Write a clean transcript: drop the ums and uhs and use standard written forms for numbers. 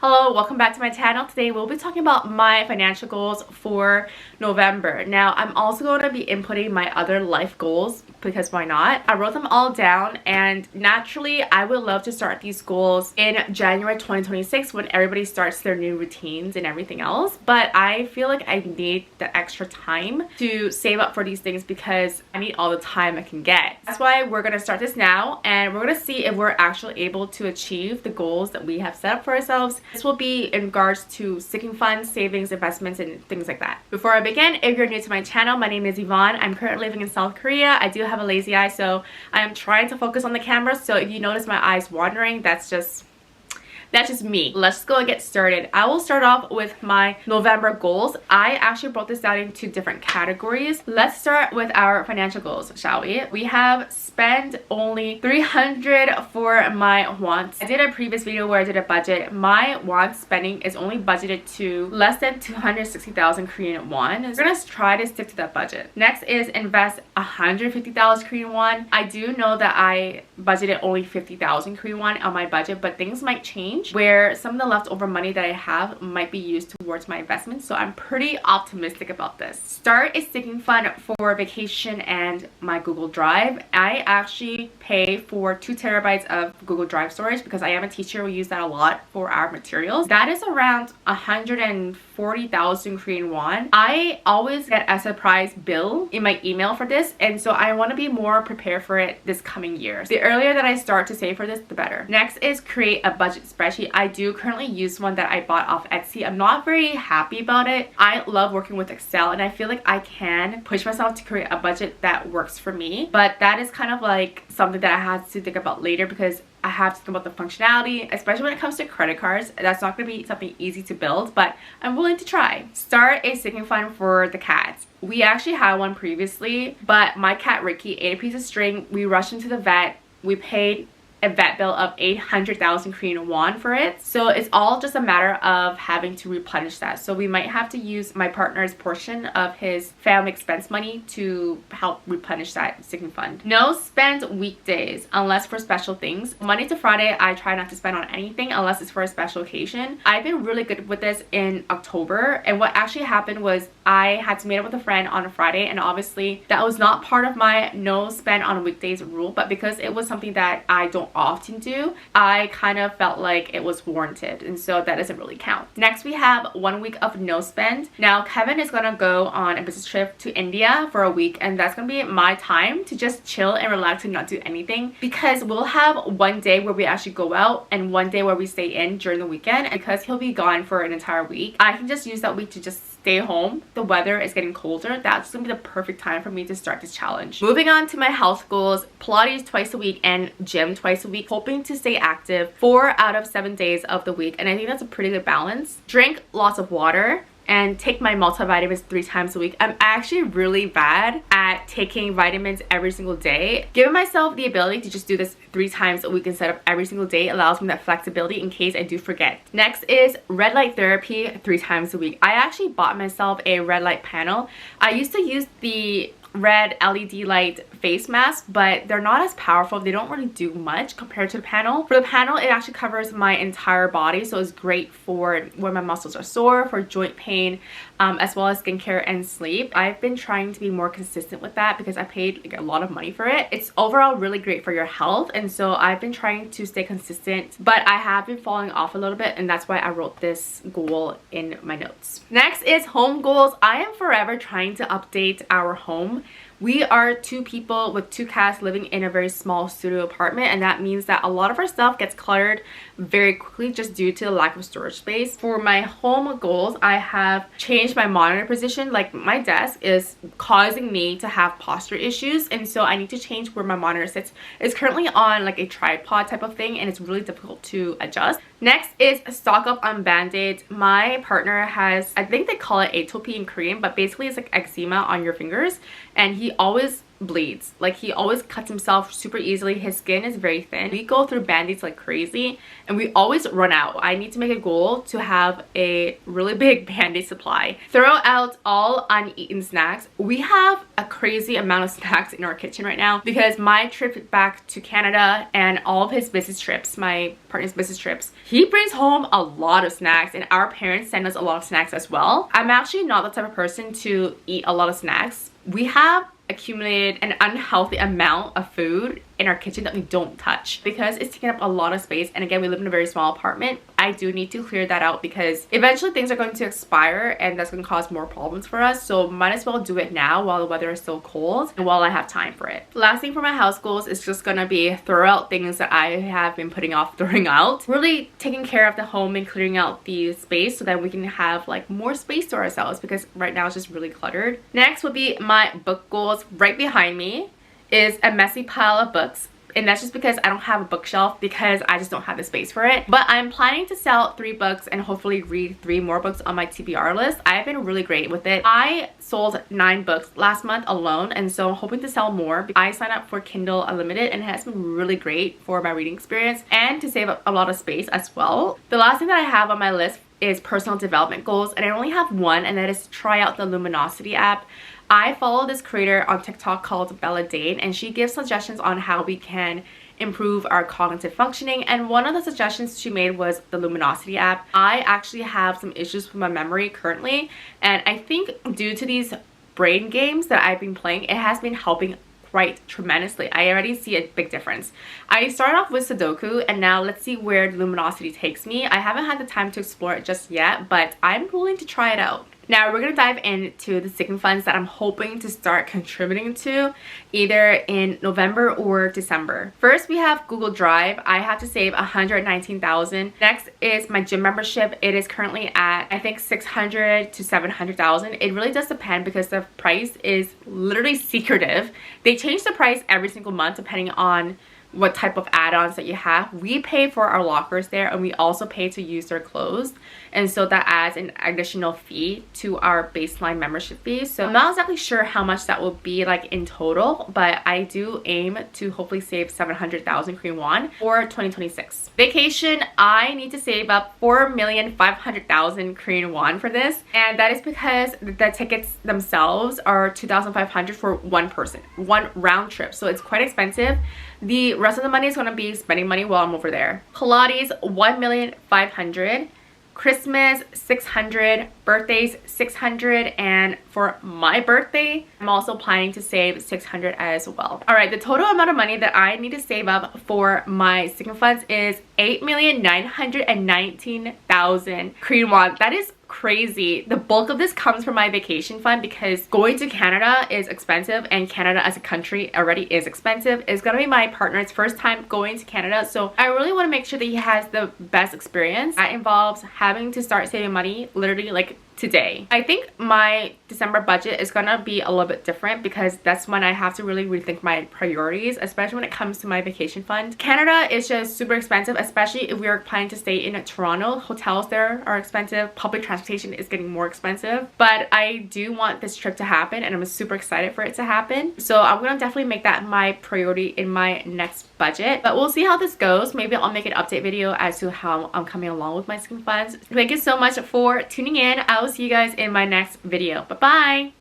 Hello, welcome back to my channel. Today we'll be talking about my financial goals for November. Now, I'm also going to be inputting my other life goals because why not? I wrote them all down, and naturally I would love to start these goals in January 2026 when everybody starts their new routines and everything else. But I feel like I need the extra time to save up for these things because I need all the time I can get. That's why we're going to start this now, and we're going to see if we're actually able to achieve the goals that we have set up for ourselves. This will be in regards to sticking funds, savings, investments, and things like that. Before I begin, if you're new to my channel, my name is Yvonne. I'm currently living in South Korea. I do have a lazy eye, so I am trying to focus on the camera. So if you notice my eyes wandering, that's just me. Let's go and get started. I will start off with my November goals. I actually broke this down into different categories. Let's start with our financial goals, shall we? We have spend only 300 for my wants. I did a previous video where I did a budget. My want spending is only budgeted to less than 260,000 Korean won. We're gonna try to stick to that budget. Next is invest 150,000 Korean won. I do know that I budgeted only 50,000 Korean won on my budget, but things might change where some of the leftover money that I have might be used towards my investments, so I'm pretty optimistic about this. Start a sticking fund for vacation and my Google Drive. I actually pay for 2 terabytes of Google Drive storage because I am a teacher. We use that a lot for our materials. That is around 140,000 Korean won. I always get a surprise bill in my email for this, and so I want to be more prepared for it this coming year. The earlier that I start to save for this, the better. Next is create a budget spreadsheet. I do currently use one that I bought off Etsy. I'm not very happy about it. I love working with Excel, and I feel like I can push myself to create a budget that works for me, but that is kind of like something that I have to think about later because I have to think about the functionality, especially when it comes to credit cards. That's not going to be something easy to build, but I'm willing to try. Start a sticking fund for the cats. We actually had one previously, but my cat Ricky ate a piece of string. We rushed into the vet. We paid a vet bill of 800,000 Korean won for it. So it's all just a matter of having to replenish that. So we might have to use my partner's portion of his family expense money to help replenish that sticking fund. No spend weekdays unless for special things. Monday to Friday, I try not to spend on anything unless it's for a special occasion. I've been really good with this in October, and what actually happened was I had to meet up with a friend on a Friday, and obviously that was not part of my no spend on weekdays rule, but because it was something that I don't often do, I kind of felt like it was warranted, and so that doesn't really count. Next, we have 1 week of no spend. Now Kevin is gonna go on a business trip to India for a week, and that's gonna be my time to just chill and relax and not do anything, because we'll have one day where we actually go out and one day where we stay in during the weekend. And because he'll be gone for an entire week, I can just use that week to just stay home. The weather is getting colder. That's gonna be the perfect time for me to start this challenge. Moving on to my health goals: Pilates twice a week and gym twice a week, hoping to stay active 4 out of 7 days of the week, and I think that's a pretty good balance. Drink lots of water and take my multivitamins 3 times a week. I'm actually really bad at taking vitamins every single day. Giving myself the ability to just do this 3 times a week instead of every single day allows me that flexibility in case I do forget. Next is red light therapy 3 times a week. I actually bought myself a red light panel. I used to use the red LED light face mask, but they're not as powerful. They don't really do much compared to the panel. For the panel, it actually covers my entire body, so it's great for when my muscles are sore, for joint pain, as well as skincare and sleep. I've been trying to be more consistent with that because I paid like a lot of money for it. It's overall really great for your health, and so I've been trying to stay consistent, but I have been falling off a little bit, and that's why I wrote this goal in my notes. Next is home goals. I am forever trying to update our home. We are 2 people with 2 cats living in a very small studio apartment, and that means that a lot of our stuff gets cluttered very quickly just due to the lack of storage space. For my home goals, I have changed my monitor position. Like, my desk is causing me to have posture issues, and so I need to change where my monitor sits. It's currently on like a tripod type of thing, and it's really difficult to adjust. Next is stock up on band-aids. My partner has, I think they call it atopy in Korean, but basically it's like eczema on your fingers, and he always bleeds. Like, he always cuts himself super easily. His skin is very thin. We go through band-aids like crazy and we always run out. I need to make a goal to have a really big band-aid supply. Throw out all uneaten snacks. We have a crazy amount of snacks in our kitchen right now because my trip back to Canada and all of his business trips, my partner's business trips, he brings home a lot of snacks, and our parents send us a lot of snacks as well. I'm actually not the type of person to eat a lot of snacks. We have accumulated an unhealthy amount of food in our kitchen that we don't touch because it's taking up a lot of space. And again, we live in a very small apartment. I do need to clear that out because eventually things are going to expire and that's going to cause more problems for us. So might as well do it now while the weather is still cold and while I have time for it. Last thing for my house goals is just gonna be throw out things that I have been putting off throwing out. Really taking care of the home and clearing out the space so that we can have like more space to ourselves because right now it's just really cluttered. Next would be my book goals. Right behind me is a messy pile of books, and that's just because I don't have a bookshelf because I just don't have the space for it. But I'm planning to sell 3 books and hopefully read 3 more books on my TBR list. I've been really great with it. I sold 9 books last month alone, and so I'm hoping to sell more. I signed up for Kindle Unlimited and it has been really great for my reading experience and to save up a lot of space as well. The last thing that I have on my list is personal development goals, and I only have one, and that is to try out the Luminosity app. I follow this creator on TikTok called Bella Dane, and she gives suggestions on how we can improve our cognitive functioning, and one of the suggestions she made was the Luminosity app. I actually have some issues with my memory currently, and I think due to these brain games that I've been playing, it has been helping quite tremendously. I already see a big difference. I started off with Sudoku, and now let's see where Luminosity takes me. I haven't had the time to explore it just yet, but I'm willing to try it out. Now we're going to dive into the sinking funds that I'm hoping to start contributing to either in November or December. First, we have Google Drive. I have to save $119,000. Next is my gym membership. It is currently at I think $600,000 to $700,000. It really does depend because the price is literally secretive. They change the price every single month depending on what type of add-ons that you have. We pay for our lockers there, and we also pay to use their clothes, and so that adds an additional fee to our baseline membership fee. So I'm not exactly sure how much that will be like in total, but I do aim to hopefully save 700,000 Korean won for 2026. Vacation, I need to save up 4,500,000 Korean won for this, and that is because the tickets themselves are 2,500 for one person, one round trip, so it's quite expensive. The rest of the money is going to be spending money while I'm over there. Pilates, 1,500,000. Christmas, 600. Birthdays, 600. And for my birthday, I'm also planning to save 600 as well. All right, the total amount of money that I need to save up for my sinking funds is 8,919,000 Korean won. That is crazy. The bulk of this comes from my vacation fund because going to Canada is expensive, and Canada as a country already is expensive. It's gonna be my partner's first time going to Canada, so I really want to make sure that he has the best experience. That involves having to start saving money literally like today. I think my December budget is gonna be a little bit different because that's when I have to really rethink my priorities, especially when it comes to my vacation fund. Canada is just super expensive, especially if we are planning to stay in Toronto. Hotels there are expensive. Public transportation is getting more expensive, but I do want this trip to happen and I'm super excited for it to happen. So I'm gonna definitely make that my priority in my next budget, but we'll see how this goes. Maybe I'll make an update video as to how I'm coming along with my sinking funds. Thank you so much for tuning in. I will see you guys in my next video. Bye bye.